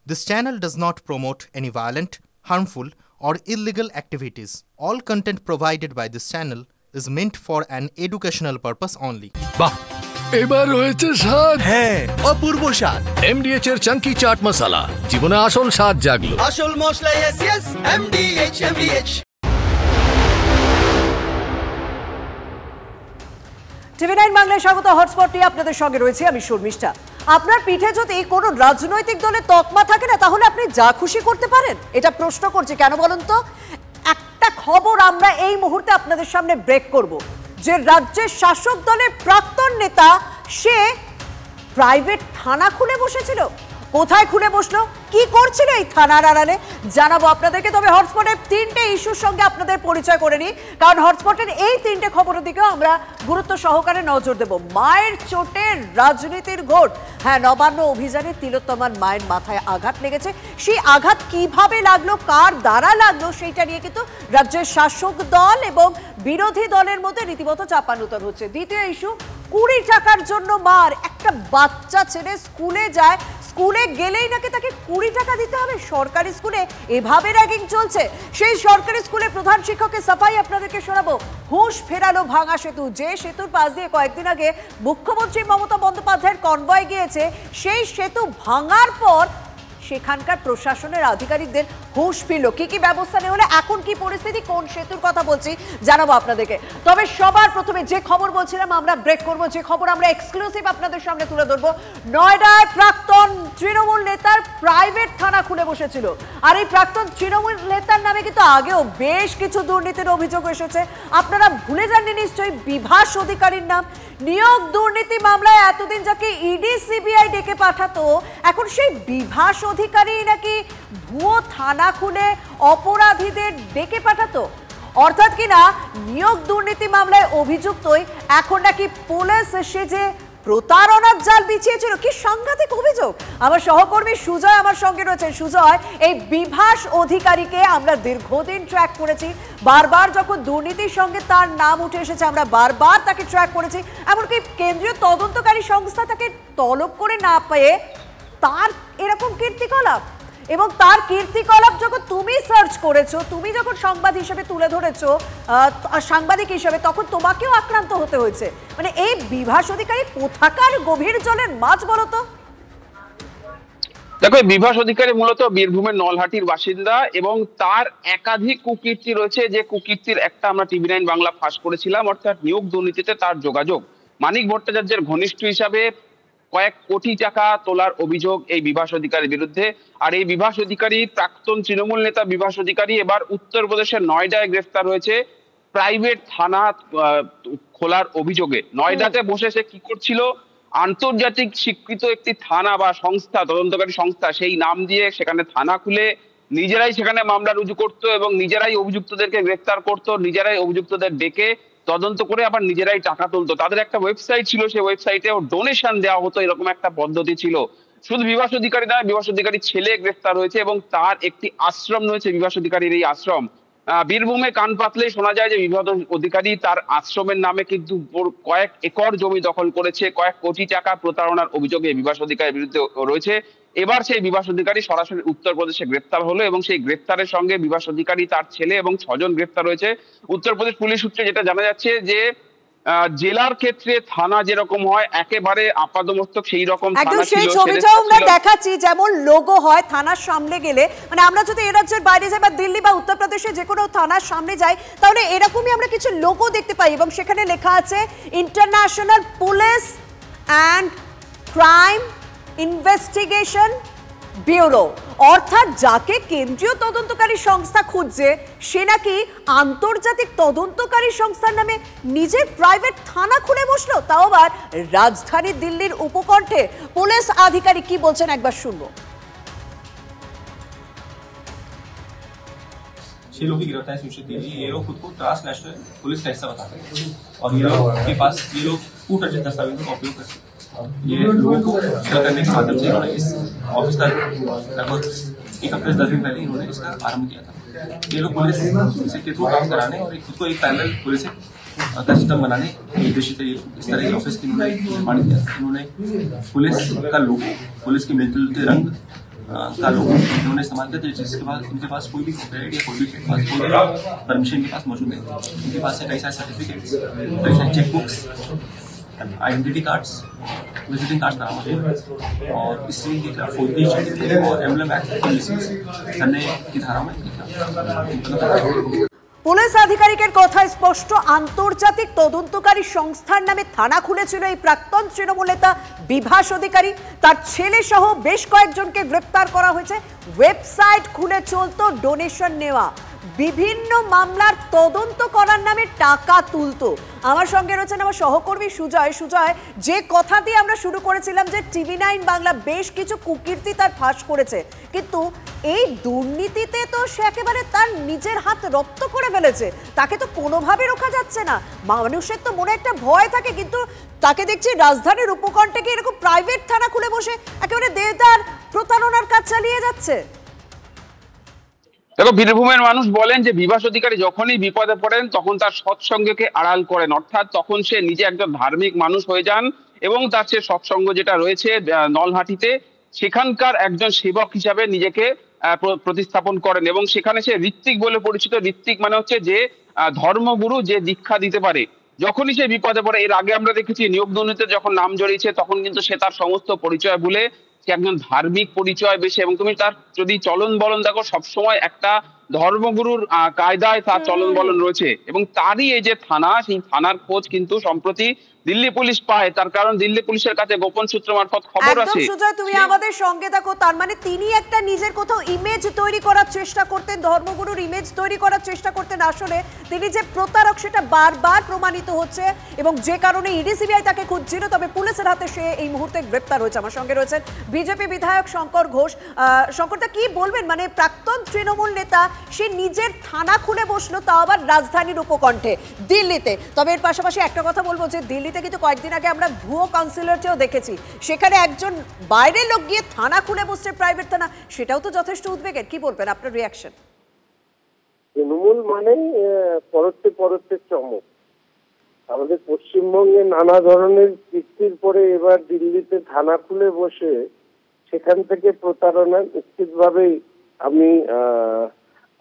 This channel does not promote any violent, harmful, or illegal activities. All content provided by this channel is meant for an educational purpose only. বাহ এবার হয়েছে স্বাদ হ্যাঁ অপূর্ব স্বাদ এমডিএচ এর চাঙ্কি চাট মশলা জীবনে আসল স্বাদ জাগলো আসল মশলা এসএস এমডিএচ টিভি9 বাংলায় স্বাগত। হটস্পটটি আপনাদের সঙ্গে রয়েছে আমি শর্মিষ্ঠা। আপনার পিঠে যদি কোনো রাজনৈতিক দলের তকমা থাকে না, তাহলে আপনি যা খুশি করতে পারেন? এটা প্রশ্ন করছি কেন বলুন তো। একটা খবর আমরা এই মুহূর্তে আপনাদের সামনে ব্রেক করব, যে রাজ্যের শাসক দলের প্রাক্তন নেতা সে প্রাইভেট থানা খুলে বসেছিল। কোথায় খুলে বসলো, কি করছিল এই থানার আড়ালে, জানাবো আপনাদেরকে। তবে হটস্পটের তিনটে ইস্যুর সঙ্গে আপনাদের পরিচয় করে নিই, কারণ হটস্পটের এই তিনটে খবরের দিকেও আমরা গুরুত্ব সহকারে নজর দেব। মায়ের চোটে রাজনীতির ঘোট। হ্যাঁ, নবান্ন অভিযানে তিলোত্তমার মায়ের মাথায় আঘাত লেগেছে। সেই আঘাত কিভাবে লাগলো, কার দ্বারা লাগলো, সেইটা নিয়ে কিন্তু রাজ্যের শাসক দল এবং বিরোধী দলের মধ্যে রীতিমতো চাপানুতর হচ্ছে। দ্বিতীয় ইস্যু, 20 টাকার জন্য মার। একটা বাচ্চা ছেলে স্কুলে যায়, স্কুলে গেলেই নাকি তাকে 20 টাকা দিতে হবে। সরকারি স্কুলে এভাবে র্যাগিং চলছে। সেই সরকারি স্কুলে প্রধান শিক্ষকের সাফাই আপনাদেরকে শোনাবো। হুঁশ ফেরালো ভাঙা সেতু, যে সেতুর পাশ দিয়ে কয়েকদিন আগে মুখ্যমন্ত্রী মমতা বন্দ্যোপাধ্যায়ের কনভয় গিয়েছে, সেই সেতু ভাঙার পর সেখানকার প্রশাসনের আধিকারিকদের হুঁশ ফিরল। কি কি ব্যবস্থা নেওয়া হলে, এখন কি পরিস্থিতি, কোন সেতুর কথা বলছি জানাবো আপনাদেরকে। তবে সবার প্রথমে যে খবর বলছিলাম আমরা ব্রেক করব, যে খবর আমরা এক্সক্লুসিভ আপনাদের সামনে তুলে ধরবো। নয়ডায় প্রাক্তন তৃণমূল নেতার প্রাইভেট থানা খুলে বসেছিল। আর এই প্রাক্তন তৃণমূল নেতার নামে কিন্তু আগেও বেশ কিছু দুর্নীতির অভিযোগ এসেছে। আপনারা ভুলে যাননি নিশ্চয়ই বিভাস অধিকারীর নাম। নিয়োগ দুর্নীতি মামলায় এতদিন যাকে ইডি সিবিআই ডেকে পাঠাতো, এখন সেই বিভাস অধিকারী নাকি ভুয়ো থানা খুলে অপরাধীদের ডেকে পাঠাতো। অর্থাৎ কিনা নিয়োগ দুর্নীতি মামলায় অভিযুক্তই এখন নাকি পুলিশ সেজে প্রতারণার জাল বিছিয়েছিল। কি সাংঘাতিক অভিযোগ। আমার সহকর্মী সুজয় আমার সঙ্গে রয়েছে। সুজয়, এই বিভাস অধিকারীকে আমরা দীর্ঘদিন ট্র্যাক করেছি। বারবার যখন দুর্নীতির সঙ্গে তার নাম উঠে এসেছে, আমরা বারবার তাকে ট্র্যাক করেছি। এমনকি কেন্দ্রীয় তদন্তকারী সংস্থা তাকে তলব করে না পেয়ে তার এরকম কীর্তিকলাপ, এবং তার কীর্তিকলাপ যখন তুমি সার্চ করেছো, তুমি যখন সংবাদ হিসেবে তুলে ধরেছো সাংবাদিক হিসেবে, তখন তোমাকেও আক্রান্ত হতে হয়েছে। মানে এই বিভাস অধিকারী কোথাকার গভীর জলের মাছ বলো তো? দেখো, বিভাস অধিকারী মূলত বীরভূমের নলহাটির বাসিন্দা এবং তার একাধিক কুকীর্তি রয়েছে। যে কুকীর্তির একটা আমরা টিভি9 বাংলা ফাঁস করেছিলাম, অর্থাৎ নিয়োগ দুর্নীতিতে তার যোগাযোগ। মানিক ভট্টাচার্যের ঘনিষ্ঠ হিসাবে কয়েক কোটি টাকা তোলার অভিযোগ এই বিভাস অধিকারীর বিরুদ্ধে। আর এই বিভাস অধিকারী, প্রাক্তন তৃণমূল নেতা বিভাস অধিকারী, এবার উত্তরপ্রদেশের নয়ডায় গ্রেফতার হয়েছে প্রাইভেট থানা খোলার অভিযোগে। নয়ডাতে বসে সে কি করছিল, আন্তর্জাতিক স্বীকৃত একটি থানা বা সংস্থা, তদন্তকারী সংস্থা, সেই নাম দিয়ে সেখানে থানা খুলে নিজেরাই সেখানে মামলা রুজু করতো এবং নিজেরাই অভিযুক্তদেরকে গ্রেফতার করতো, নিজেরাই অভিযুক্তদের ডেকে তদন্ত করে আবার নিজেরাই টাকা তুলতো। তাদের একটা ওয়েবসাইট ছিল, সেই ওয়েবসাইটে ডোনেশন দেওয়া হতো, এরকম একটা পদ্ধতি ছিল। শুধু বিভাস অধিকারী নয়, বিভাস অধিকারীর ছেলে গ্রেফতার হয়েছে এবং তার একটি আশ্রম রয়েছে। বিভাস অধিকারীর এই আশ্রম বীরভূমে কান পাতলেই শোনা যায় যে বিভাস অধিকারী তার আশ্রমের নামে কিন্তু কয়েক একর জমি দখল করেছে। কয়েক কোটি টাকা প্রতারণার অভিযোগে বিভাস অধিকারীর বিরুদ্ধে রয়েছে। এবার সেই বিভাস অধিকারী সরাসরি উত্তরপ্রদেশে গ্রেফতার হলো এবং সেই গ্রেফতারের সঙ্গে বিভাস অধিকারী, তার ছেলে এবং 6 জন গ্রেফতার হয়েছে। উত্তরপ্রদেশ পুলিশ সূত্রে যেটা জানা যাচ্ছে যে জেলার ক্ষেত্রে থানা যেরকম হয় একেবারে আপাদমস্তক সেই রকম একদম সেই ছবিটাও আমরা দেখাচ্ছি, যেমন লোগো হয় থানার সামনে গেলে। মানে আমরা যদি এ রাজ্যের বাইরে যাই বা দিল্লি বা উত্তরপ্রদেশে যে কোনো থানার সামনে যাই, তাহলে এরকমই আমরা কিছু লোগো দেখতে পাই এবং সেখানে লেখা আছে international police and crime investigation bureau. অর্থাৎ যাকে কেন্দ্রীয় তদন্তকারী সংস্থা খুঁজছে, সে নাকি আন্তর্জাতিক তদন্তকারী সংস্থার নামে নিজের প্রাইভেট থানা খুলে বসলো, তাও আবার রাজধানী দিল্লির উপকণ্ঠে। পুলিশ আধিকারিক কি বলছেন একবার শুনবো। छह लोग की गिरफ्तारी सुनिश्चित की गई। ये लोग खुद को ट्रांसनेशनल पुलिस का हिस्सा बताते हैं और ये लोग के पास ये लोग कूटनीतिक दस्तावेजों का उपयोग करते हैं। ये लोगों को शेयर करने के माध्यम से इन्होंने इस ऑफिस का लगभग 1 हफ्ते से 10 दिन पहले इन्होंने इसका आरंभ किया था। ये लोग पुलिस के थ्रू काम कराने और खुद को एक पैरेलल पुलिस का सिस्टम बनाने उद्देश्य से इस तरह के ऑफिस की इन्होंने निर्माण किया। इन्होंने पुलिस का लोगो, पुलिस की मिलते जुलते रंग का लोग इन्होंने इस्तेमाल किया था, जिसके बाद इनके पास कोई भी कॉपीराइट या कोई भी परमिशन इनके पास मौजूद नहीं थी। इनके पास कई सारे सर्टिफिकेट्स, कई सारे chequebooks, identity cards, visiting cards बरामद हुए और इसलिए इनके खिलाफ फौजदारी चेकिंग और एम्बलम एक्ट करने की धाराओं में পুলিশ আধিকারিকের কথা স্পষ্ট, আন্তর্জাতিক তদন্তকারী সংস্থার নামে থানা খুলেছিল এই প্রাক্তন তৃণমূল নেতা বিভাস অধিকারী। তার ছেলে সহ বেশ কয়েকজনকে গ্রেপ্তার করা হয়েছে। ওয়েবসাইট খুলে চলতো ডোনেশন নেওয়া, বিভিন্ন মামলার তদন্ত করার নামে টাকা তুলতো। আমার সঙ্গে রয়েছেন আমার সহকর্মী সুজয়। সুজয়, যে কথা দিয়ে আমরা শুরু করেছিলাম যে TV9 বাংলা বেশ কিছু কুকীর্তি তার ফাঁস করেছে, কিন্তু এই দুর্নীতিতে তো সে একেবারে তার নিজের হাত রপ্ত করে ফেলেছে, তাকে তো কোনোভাবে রোখা যাচ্ছে না। মানুষের তো মনে একটা ভয় থাকে, কিন্তু তাকে দেখছি রাজধানীর উপকণ্ঠে এরকম প্রাইভেট থানা খুলে বসে একেবারে দেদার প্রতারণার কাজ চালিয়ে যাচ্ছে। দেখো, বীরভূমের মানুষ বলেন যে বিভাস অধিকারী যখনই বিপদে পড়েন তখন তার সৎসঙ্গকে আড়াল করেন, অর্থাৎ তখন সে নিজে একজন ধার্মিক মানুষ হয়ে যান এবং তার সে সৎসঙ্গ যেটা রয়েছে নলহাটিতে, সেখানকার একজন সেবক হিসাবে নিজেকে প্রতিস্থাপন করেন এবং সেখানে সে ঋত্বিক বলে পরিচিত। ঋত্বিক মানে হচ্ছে যে ধর্মগুরু, যে দীক্ষা দিতে পারে। যখনই সে বিপদে পড়ে, এর আগে আমরা দেখেছি নিয়োগ দুর্নীতিতে যখন নাম জড়িয়েছে তখন কিন্তু সে তার সমস্ত পরিচয় ভুলে সে একজন ধার্মিক পরিচয় বেশি, এবং তুমি তার যদি চলন বলন দেখো সবসময় একটা ধর্মগুরুর কায়দায় তার চলন বলন রয়েছে। এবং তারই এই যে থানা, সেই থানার খোঁজ কিন্তু সম্প্রতি দিল্লি পুলিশ পায়, তার কারণ দিল্লি পুলিশের কাছে গোপন সূত্র মারফত খবর আছে। সুজয়, তুমি আমাদের সঙ্গে থাকো। তার মানে তিনি একটা নিজের কোথাও ইমেজ তৈরি করার চেষ্টা করতেন, ধর্মগুরুর ইমেজ তৈরি করার চেষ্টা করতেন। আসলে তিনি যে প্রতারক সেটা বারবার প্রমাণিত হচ্ছে এবং যে কারণে ইডি-সিবিআই তাকে খুঁজছিল, তবে পুলিশের হাতে সে এই মুহূর্তে গ্রেপ্তার হয়েছে। আমার সঙ্গে রয়েছেন বিজেপি বিধায়ক শঙ্কর ঘোষ। শঙ্করদা, কি বলবেন? মানে প্রাক্তন তৃণমূল নেতা, সে নিজের থানা খুলে বসলো, তাও আবার রাজধানীর উপকণ্ঠে দিল্লিতে। তবে এর পাশাপাশি একটা কথা বলবো যে দিল্লিতে কিন্তু কয়েকদিন আগে আমরা ভুয়ো কাউন্সিলরকেও দেখেছি, সেখানে একজন বাইরের লোক গিয়ে থানা খুলে বসছে, প্রাইভেট থানা, সেটাও তো যথেষ্ট উদ্বেগের। কি বলবেন, আপনার রিয়াকশন? তৃণমূল মানেই পরস্তে পরস্তে চমক। আমাদের পশ্চিমবঙ্গে নানা ধরনের কীর্তির পরে এবার দিল্লিতে থানা খুলে বসে সেখান থেকে প্রতারণা, নিশ্চিতভাবেই আমি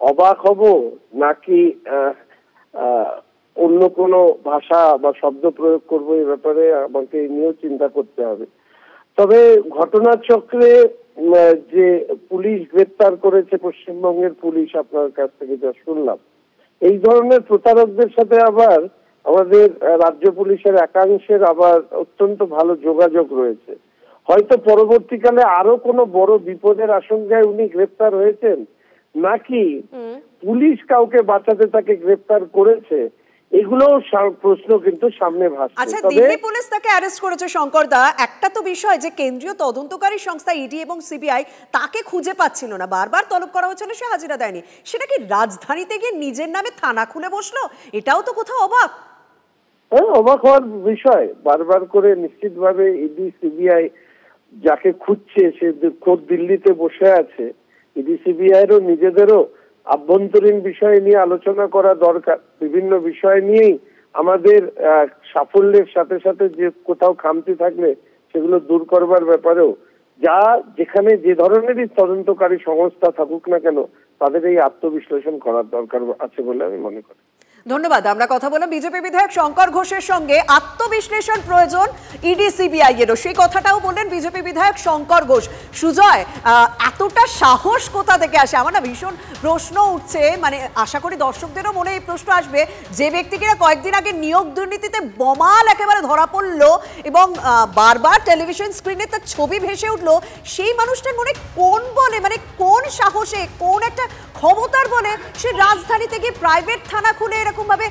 অবাক হব নাকি অন্য কোনো ভাষা বা শব্দ প্রয়োগ করবো, এই ব্যাপারে আমাকে নিয়েও চিন্তা করতে হবে। তবে ঘটনাচক্রে যে পুলিশ গ্রেপ্তার করেছে পশ্চিমবঙ্গের পুলিশ, আপনার কাছ থেকে যা শুনলাম, এই ধরনের প্রতারকদের সাথে আবার আমাদের রাজ্য পুলিশের একাংশের আবার অত্যন্ত ভালো যোগাযোগ রয়েছে। হয়তো পরবর্তীকালে আরো কোনো বড় বিপদের আশঙ্কায় উনি গ্রেপ্তার হয়েছেন, নাকি পুলিশ কাউকে বাঁচাতে তাকে গ্রেপ্তার করেছে, এগুলো প্রশ্ন কিন্তু সামনে ভাসছে। আচ্ছা, দিল্লি পুলিশ তাকে অ্যারেস্ট করেছে শঙ্করদা। একটা তো বিষয় যে কেন্দ্রীয় তদন্তকারী সংস্থা ইডি এবং সিবিআই তাকে খুঁজে পাচ্ছিল না, বারবার তলব করা হয়েছিল, সে হাজিরা দেয়নি। সেটা কি রাজধানীতে গিয়ে নিজের নামে থানা খুলে বসলো? এটাও তো কোথাও অবাক। হ্যাঁ, অবাক হওয়ার বিষয়। বারবার করে নিশ্চিতভাবে ইডি সিবিআই যাকে খুঁজছে সে খোদ দিল্লিতে বসে আছে। ইডি সিবিআইয়েরও নিজেদেরও আভ্যন্তরীণ বিষয় নিয়ে আলোচনা করা দরকার। বিভিন্ন বিষয় নিয়েই আমাদের সাফল্যের সাথে সাথে যে কোথাও খামতি থাকলে সেগুলো দূর করবার ব্যাপারেও যেখানে যে ধরনেরই তদন্তকারী সংস্থা থাকুক না কেন, তাদের এই আত্মবিশ্লেষণ করার দরকার আছে বলে আমি মনে করি। ধন্যবাদ। আমরা কথা বললাম বিজেপি বিধায়ক শঙ্কর ঘোষের সঙ্গে। আত্মবিশ্লেষণ প্রয়োজন ইডি সিবিআই এরও, সেই কথাটাও বললেন বিজেপি বিধায়ক শঙ্কর ঘোষ। সুজয়, এতটা সাহস কোথা থেকে আসে? আমার না ভীষণ প্রশ্ন উঠছে, মানে আশা করি দর্শকদেরও মনে এই প্রশ্ন আসবে, যে ব্যক্তিকে কয়েকদিন আগে নিয়োগ দুর্নীতিতে বমাল একেবারে ধরা পড়লো এবং বারবার টেলিভিশন স্ক্রিনে তার ছবি ভেসে উঠলো, সেই মানুষটার মনে কোন বলে, মানে কোন সাহসে, কোন একটা ক্ষমতার বলে সে রাজধানীতে গিয়ে প্রাইভেট থানা খুলে এরকম ভাবে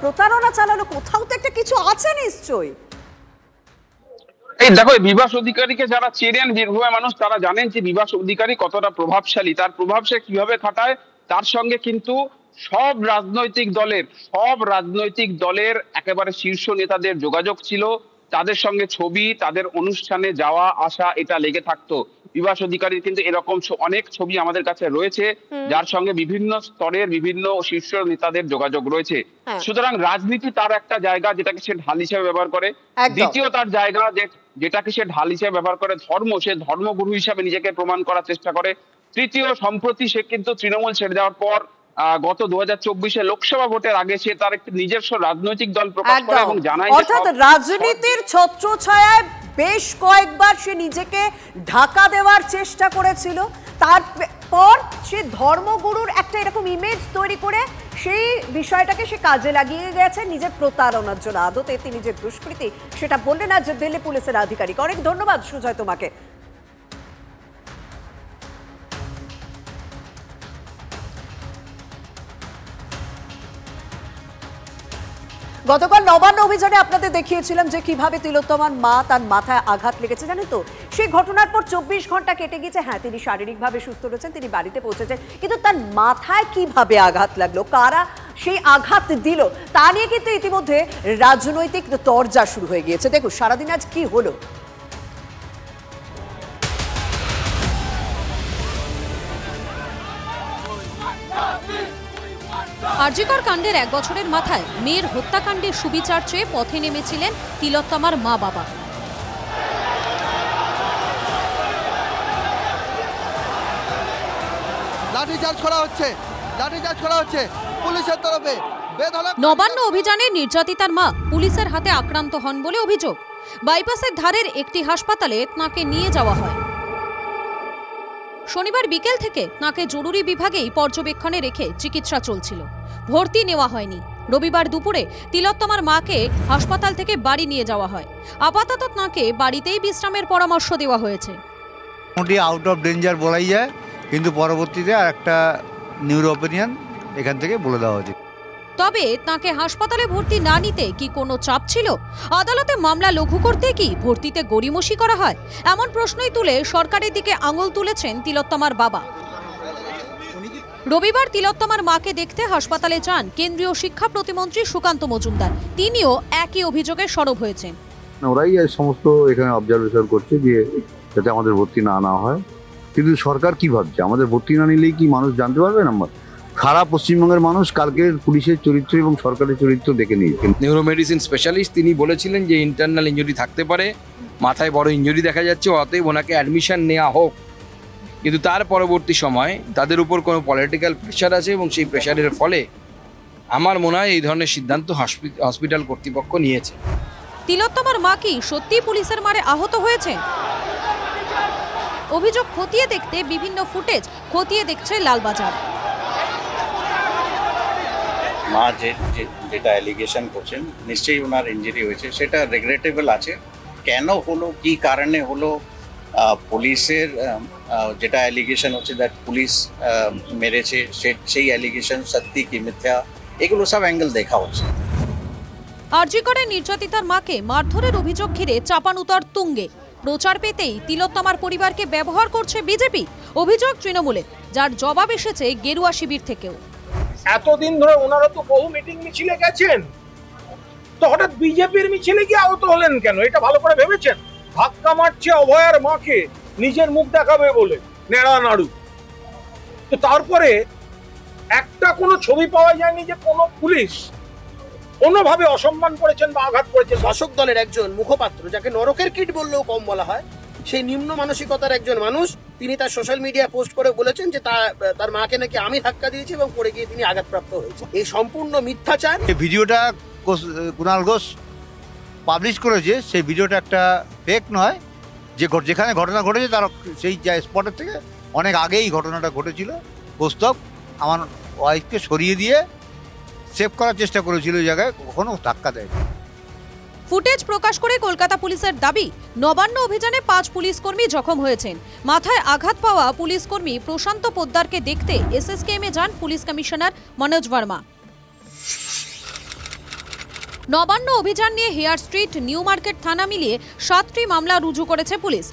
প্রতারণা চালালো? কোথাও তো একটা কিছু আছে নিশ্চয়ই। এই দেখো, বিভাস অধিকারীকে যারা চেনেন বীরভূমের মানুষ, তারা জানেন যে বিভাস অধিকারী কতটা প্রভাবশালী, তার প্রভাব সে কিভাবে খাটায়। তার সঙ্গে কিন্তু সব রাজনৈতিক দলের একেবারে শীর্ষ নেতাদের যোগাযোগ ছিল, তাদের সঙ্গে ছবি, তাদের অনুষ্ঠানে যাওয়া আসা এটা লেগে থাকতো। বিভাস অধিকারীর কিন্তু এরকম অনেক ছবি আমাদের কাছে রয়েছে, যার সঙ্গে বিভিন্ন স্তরের বিভিন্ন শীর্ষ নেতাদের যোগাযোগ রয়েছে। সুতরাং রাজনীতি তার একটা জায়গা যেটাকে সে ঢাল হিসেবে ব্যবহার করে, দ্বিতীয় তার জায়গা যেটাকে সে ঢাল হিসেবে ব্যবহার করে সে ধর্মগুরু হিসাবে নিজেকে প্রমাণ করার চেষ্টা করে, তৃতীয় সম্প্রতি সে কিন্তু তৃণমূল ছেড়ে দেওয়ার পর গত 2024 লোকসভা ভোটের আগে সে তার একটি নিজস্ব রাজনৈতিক দল প্রকাশ করে এবং জানায় অর্থাৎ রাজনীতির ছত্রছায়ায় বেশ কয়েকবার সে নিজেকে ঢাকা দেওয়ার চেষ্টা করেছিল, তারপর সে ধর্মগুরুর একটা এরকম ইমেজ তৈরি করে সেই বিষয়টাকে সে কাজে লাগিয়ে গেছে নিজের প্রতারণার জন্য। আদতে তিনি যে দুষ্কৃতী সেটা বললেন না যে দিল্লি পুলিশের আধিকারিক। অনেক ধন্যবাদ সুজয় তোমাকে। গতকাল নবান্ন অভিযানে আপনাদের দেখিয়েছিলাম যে কিভাবে তিলোত্তমার মা তার মাথায় আঘাত লেগেছে। জানেন তো, সেই ঘটনার পর 24 ঘন্টা কেটে গেছে। হ্যাঁ, তিনি শারীরিকভাবে সুস্থ রয়েছেন, তিনি বাড়িতে পৌঁছেছেন, কিন্তু তার মাথায় কিভাবে আঘাত লাগলো, কারা সেই আঘাত দিল, তা নিয়ে কিন্তু ইতিমধ্যে রাজনৈতিক তরজা শুরু হয়ে গিয়েছে। দেখুন সারাদিন আজ কি হলো। আরজিকর কাণ্ডের 1 বছরের মাথায় মেয়ের হত্যাকাণ্ডের সুবিচার চেয়ে পথে নেমেছিলেন তিলোত্তমার মা বাবা। লাঠিচার্জ করা হচ্ছে পুলিশের তরফে। নবান্ন অভিযানে নির্যাতিতার মা পুলিশের হাতে আক্রান্ত হন বলে অভিযোগ। বাইপাসের ধারের একটি হাসপাতালে তাঁকে নিয়ে যাওয়া হয়। শনিবার বিকেল থেকে তাঁকে জরুরি বিভাগেই পর্যবেক্ষণে রেখে চিকিৎসা চলছিল, ভর্তি নেওয়া হয়নি। রবিবার দুপুরে তিলোত্তমার মাকে হাসপাতাল থেকে বাড়ি নিয়ে যাওয়া হয়। আপাতত তাঁকে বাড়িতেই বিশ্রামের পরামর্শ দেওয়া হয়েছে। মোটামুটি আউট অফ ডেঞ্জার বলাই যায়, কিন্তু পরবর্তীতে আর একটা নিউরো অপিনিয়ন এখান থেকে বলে দেওয়া হয়েছে। তবে তাঁকে হাসপাতালে ভর্তি না নিতে কি কোনো চাপ ছিল? আদালতে মামলা লঘু করতে কি ভর্তিতে গড়িমসি করা হয়? এমন প্রশ্নই তুলে সরকারের দিকে আঙুল তুলেছেন তিলোত্তমার বাবা। রবিবার তিলোত্তমার মাকে দেখতে হাসপাতালে যান কেন্দ্রীয় শিক্ষা প্রতিমন্ত্রী সুকান্ত মজুমদার। তিনিও একই অভিযোগে সরব হয়েছেন। ওরাই সমস্ত এখানে অবজারভেশন করছে যে যাতে আমাদের ভর্তি না হয়, কিন্তু সরকার কি ভাবছে? আমাদের ভর্তি না নিলেই কি মানুষ জানতে পারবে না? সারা পশ্চিমবঙ্গের মানুষ কালকের পুলিশের চরিত্র এবং সরকারের চরিত্র দেখে নিয়েছেন। নিউরো মেডিসিন স্পেশালিস্ট তিনি বলেছিলেন যে ইন্টারনাল ইনজুরি থাকতে পারে, মাথায় বড় ইনজুরি দেখা যাচ্ছে, অতএব ওনাকে অ্যাডমিশন নেওয়া হোক। কিন্তু তার পরবর্তী সময় তাদের উপর কোনো পলিটিক্যাল প্রেশার আছে এবং সেই প্রেশারের ফলে আমার মনে হয় এই ধরনের সিদ্ধান্ত হসপিটাল কর্তৃপক্ষ নিয়েছে। তিলোত্তমার মা কি সত্যি পুলিশের মারে আহত হয়েছে? অভিযোগ খতিয়ে দেখতে বিভিন্ন ফুটেজ খতিয়ে দেখছে লালবাজার। মা যেটা অ্যালিগেশন করছেন নিশ্চয়ই ওনার ইনজুরি হয়েছে, সেটা রেগ্রেটেবল আছে। কেন হলো, কি কারণে হলো, পুলিশের যেটা অ্যালিগেশন হচ্ছে দ্যাট পুলিশ মেরেছে, সেই অ্যালিগেশন সত্যি কি মিথ্যা, এগুলো সব অ্যাঙ্গেল দেখা হচ্ছে। আরজিকরে নির্যাতিতার মাকে মারধরের অভিযোগ ঘিরে চাপানুতর তুঙ্গে। প্রচার পেতেই তিলোত্তমার পরিবারকে ব্যবহার করছে বিজেপি, অভিযোগ তৃণমূলের, যার জবাব এসেছে গেরুয়া শিবির থেকেও। এতদিন ধরে ওনারা তো বহু মিটিং মিছিলে গেছেন, তো হঠাৎ বিজেপির মিছিলে গিয়ে আহত হলেন কেন? এটা ভালো করে ভেবেছেন? ধাক্কা মারছে অভয়ার মাকে নিজের মুখ দেখাবে বলে, নেড়া নাড়ু। তো তারপরে একটা কোনো ছবি পাওয়া যায়নি যে কোনো পুলিশ কোনোভাবে অসম্মান করেছেন বা আঘাত করেছেন। শাসক দলের একজন মুখপাত্র, যাকে নরকের কিট বললেও কম বলা হয়, সেই নিম্ন মানসিকতার একজন মানুষ, তিনি তার সোশ্যাল মিডিয়া পোস্ট করে বলেছেন যে তার মাকে নাকি আমি ধাক্কা দিয়েছি এবং পড়ে গিয়ে তিনি আঘাতপ্রাপ্ত হয়েছে। এই সম্পূর্ণ মিথ্যাচার। এই ভিডিওটা কুণাল ঘোষ পাবলিশ করেছে, সেই ভিডিওটা একটা ফেক নয়। যেখানে ঘটনা ঘটেছে তার সেই স্পটের থেকে অনেক আগেই ঘটনাটা ঘটেছিল। কৌস্তব আমার ওয়াইফকে সরিয়ে দিয়ে সেভ করার চেষ্টা করেছিল, ওই জায়গায় কখনো ধাক্কা দেয়নি। ফুটেজ প্রকাশ করে কলকাতা পুলিশের দাবি, নবান্ন অভিযানে 5 পুলিশ কর্মী জখম হয়েছেন। মাথায় আঘাত পাওয়া পুলিশ কর্মী প্রশান্ত পোদ্দারকে দেখতে এসএসকেএমে যান পুলিশ কমিশনার মনোজ ভার্মা। নবান্ন অভিযান নিয়ে হেয়ার স্ট্রিট, নিউ মার্কেট থানা মিলিয়ে 7টি মামলা রুজু করেছে পুলিশ।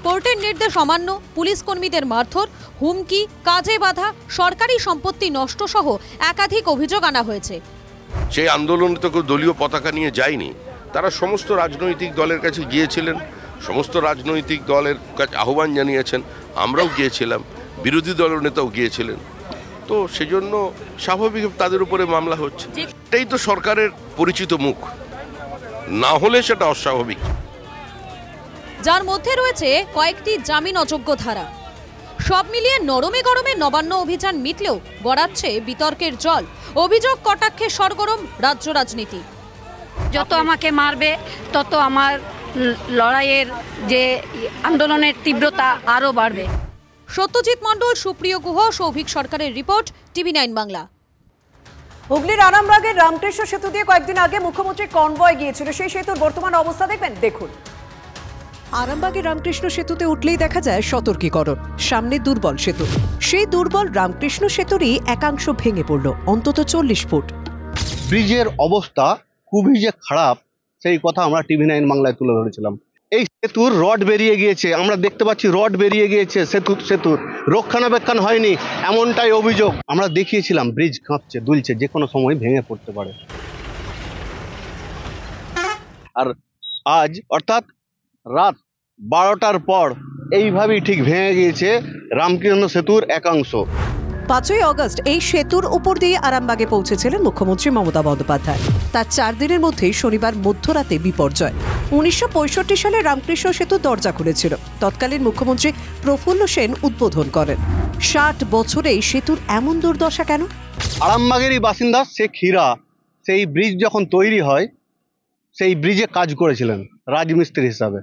কোর্টের নির্দেশ অমান্য, পুলিশ কর্মীদের মারধর, হুমকি, কাজে বাধা, সরকারি সম্পত্তি নষ্ট সহ একাধিক অভিযোগ আনা হয়েছে। সেই আন্দোলনে তো কেউ দলীয় পতাকা নিয়ে যায়নি, তারা সমস্ত রাজনৈতিক দলের কাছে গিয়েছিলেন, সমস্ত রাজনৈতিক দলের কাছে আহ্বান জানিয়েছেন, আমরাও গিয়েছিলাম, বিরোধী দলের নেতাও গিয়েছিলেন। তো সেজন্য স্বাভাবিক তাদের উপরে মামলা হচ্ছে। এটাই তো সরকারের পরিচিত মুখ, না হলে সেটা অস্বাভাবিক। যার মধ্যে রয়েছে কয়েকটি জামিন অযোগ্য ধারা। সব মিলিয়ে নরমে গরমে নবান্ন অভিযান মিটলেও গড়াচ্ছে বিতর্কের জল। অভিযোগ কটাক্ষে সরগরম রাজ্য রাজনীতি। যত আমাকে মারবে তত আমার লড়াইয়ের যে আন্দোলনের তীব্রতা আরও বাড়বে। সত্যজিৎ মণ্ডল, সুপ্রিয় গুহ, সৌভিক সরকারের রিপোর্ট, টিভি9 বাংলা। হুগলির আরামবাগের রামকৃষ্ণ সেতু দিয়ে কয়েকদিন আগে মুখ্যমন্ত্রী কনভয় গিয়েছিল, সেই সেতুর বর্তমান অবস্থা দেখবেন, দেখুন। আরামবাগের রামকৃষ্ণ সেতুতে উঠলেই দেখা যায় সতর্কীকরণ, সামনে দুর্বল সেতু। সেই দুর্বল রামকৃষ্ণ সেতুরই একাংশ ভেঙে পড়ল, অন্তত 40 ফুট। ব্রিজের অবস্থা খুবই যে খারাপ সেই কথা আমরা টিভি9 বাংলায় তুলে ধরেছিলাম। এই সেতুর রড বেরিয়ে গিয়েছে, আমরা দেখতে পাচ্ছি রড বেরিয়ে গিয়েছে, সেতুর রক্ষণাবেক্ষণ হয়নি, এমনটাই অভিযোগ। আমরা দেখিয়েছিলাম ব্রিজ কাঁপছে, দুলছে, যে কোনো সময় ভেঙে পড়তে পারে। আর আজ অর্থাৎ রাত 12টার পর এইভাবেই ঠিক ভেঙে গিয়েছে রামকৃষ্ণ সেতুর একাংশ। 5ই অগস্ট এই সেতুর উপর দিয়ে আরামবাগে পৌঁছেছিলেন মুখ্যমন্ত্রী মমতা বন্দ্যোপাধ্যায়। তার 4 দিনের মধ্যেই শনিবার মধ্যরাতে বিপর্যয়। 1965 সালে রামকৃষ্ণ সেতু দরজা খুলেছিল, তৎকালীন মুখ্যমন্ত্রী প্রফুল্ল সেন উদ্বোধন করেন। 60 বছরে এই সেতুর এমন দুর্দশা কেন? আরামবাগেরই বাসিন্দা শেখ হীরা সেই ব্রিজ যখন তৈরি হয় সেই ব্রিজে কাজ করেছিলেন রাজমিস্ত্রি হিসাবে।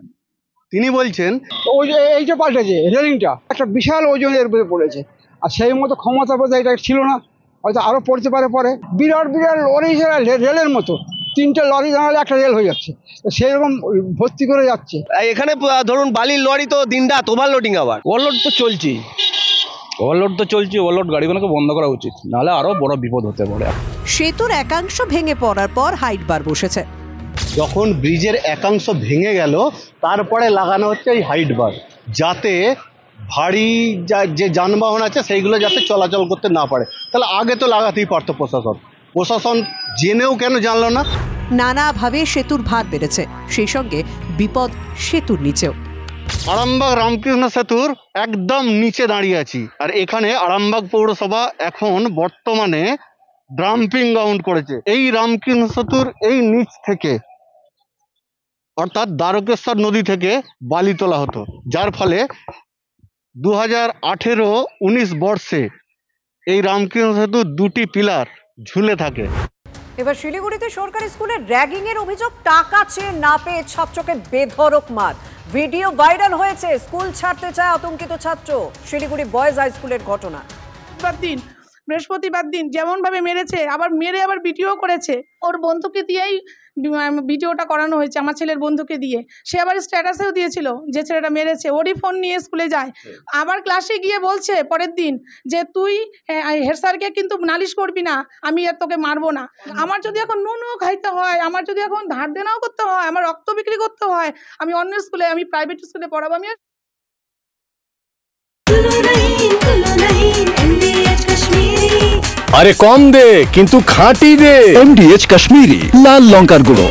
তিনি বলছেন ওই যে এই যে পাল্টেছে রেলিংটা একটা বিশাল ওজনের উপরে পড়েছে, আর সেই মতো ক্ষমতা বোধহয় এটা ছিল না, হয়তো আরও পড়তে পারে পরে। বিরাট বিরাট লরি রেলের মতো, 3টে লরি দাঁড়ালে একটা রেল হয়ে যাচ্ছে, সেরকম ভর্তি করে যাচ্ছে। এখানে ধরুন বালির লরি তো দিনরাত ওভারলোডিং, আবার ওভারলোড তো চলছেই, ওভারলোড গাড়িগুলোকে বন্ধ করা উচিত, নাহলে আরও বড় বিপদ হতে পারে। সেতুর একাংশ ভেঙে পড়ার পর হাইট বার বসেছে। যখন ব্রিজের একাংশ ভেঙে গেল তারপরে লাগানো হচ্ছে এই হাইট বার, যাতে ভারী যে যানবাহন আছে সেইগুলো যাতে চলাচল করতে না পারে। তাহলে আগে তো লাগাতেই পারতো প্রশাসন জেনেও কেন জানলো না? নানাভাবে সেতুর ভার বেড়েছে, সেই সঙ্গে বিপদ সেতুর নিচেও। আরামবাগ রামকৃষ্ণ সেতুর একদম নিচে দাঁড়িয়ে আছি, আর এখানে আরামবাগ পৌরসভা এখন বর্তমানে ডাম্পিং গ্রাউন্ড করেছে। এই রামকৃষ্ণ সেতুর এই নিচ থেকে অর্থাৎ দ্বারকেশ্বর নদী থেকে বালি তোলা হতো, যার ফলে 2018-19 বর্ষে এই রামকৃষ্ণ সেতুর 2টি পিলার ঝুলে থাকে। এবার শিলিগুড়িতে সরকারি স্কুলে র্যাগিং এর অভিযোগ, টাকা চেয়ে না পেয়ে ছাত্রকে বেধড়ক মার। ভিডিও ভাইরাল হয়েছে, স্কুল ছাড়তে চায় আতঙ্কিত ছাত্র। শিলিগুড়ি বয়েজ হাই স্কুলের ঘটনা। বৃহস্পতিবার দিন যেমন ভাবে মেরেছে, আবার মেরে আবার ভিডিও করেছে। ওর বন্ধুকে দিয়েই ভিডিওটা করানো হয়েছে, আমার ছেলের বন্ধুকে দিয়ে। সে আবার স্ট্যাটাসেও দিয়েছিল যে ছেলেটা মেরেছে, ওরই ফোন নিয়ে স্কুলে যায়। আবার ক্লাসে গিয়ে বলছে পরের দিন যে তুই হেড স্যারকে কিন্তু নালিশ করবি না, আমি আর তোকে মারবো না। আমার যদি এখন নুনও খাইতে হয়, আমার যদি এখন ধার দেনাও করতে হয়, আমার রক্ত বিক্রি করতে হয়, আমি অন্য স্কুলে, আমি প্রাইভেট স্কুলে পড়াবো। আমি আরে কম দে কিন্তু খাঁটি দে। MDH কাশ্মীরি লাল লঙ্কার গুঁড়ো।